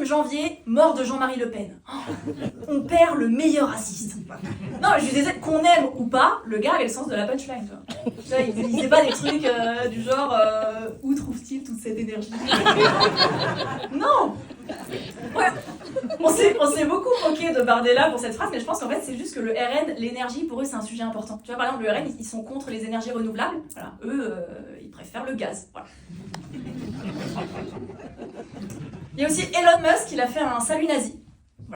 janvier, mort de Jean-Marie Le Pen. Oh, on perd le meilleur raciste. Non, je disais qu'on aime ou pas, le gars avait le sens de la punchline. Tu vois, il disait pas des trucs du genre où trouve-t-il toute cette énergie? Non. Ouais. On s'est beaucoup moqué de Bardella pour cette phrase, mais je pense qu'en fait c'est juste que le RN, l'énergie pour eux c'est un sujet important. Tu vois, par exemple le RN ils sont contre les énergies renouvelables, voilà. Eux ils préfèrent le gaz. Voilà. Il y a aussi Elon Musk, il a fait un salut nazi.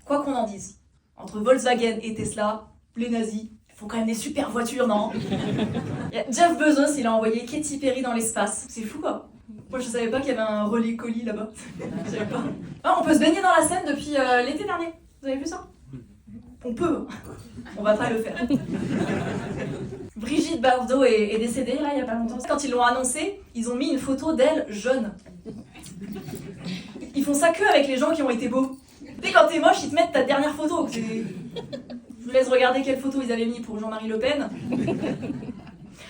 Quoi qu'on en dise, entre Volkswagen et Tesla, les nazis, ils font quand même des super voitures, non? Il y a Jeff Bezos, il a envoyé Katy Perry dans l'espace. C'est fou quoi. Moi je savais pas qu'il y avait un relais colis là-bas. Je savais pas. Ah, on peut se baigner dans la Seine depuis l'été dernier. Vous avez vu ça? On peut. On va pas le faire. Brigitte Bardot est décédée là il y a pas longtemps. Quand ils l'ont annoncé, ils ont mis une photo d'elle jeune. Ils font ça que avec les gens qui ont été beaux. Tu sais, quand t'es moche, ils te mettent ta dernière photo. Je vous laisse regarder quelle photo ils avaient mis pour Jean-Marie Le Pen.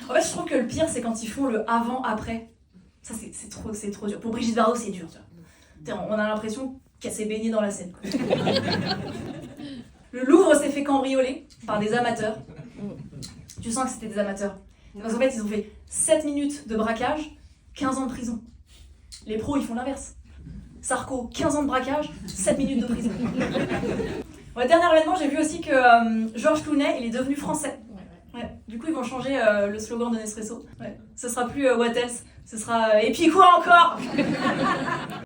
En fait, je trouve que le pire, c'est quand ils font le avant-après. Ça, c'est trop dur. Pour Brigitte Bardot, c'est dur. Tu vois. On a l'impression qu'elle s'est baignée dans la Seine. Le Louvre s'est fait cambrioler par des amateurs. Tu sens que c'était des amateurs. Parce qu'en fait, ils ont fait 7 minutes de braquage, 15 ans de prison. Les pros, ils font l'inverse. Sarko, 15 ans de braquage, 7 minutes de prison. Ouais, dernier événement, j'ai vu aussi que Georges Clooney, il est devenu français. Ouais. Du coup, ils vont changer le slogan de Nespresso. Ouais. Ce sera plus What else, ce sera et puis quoi encore.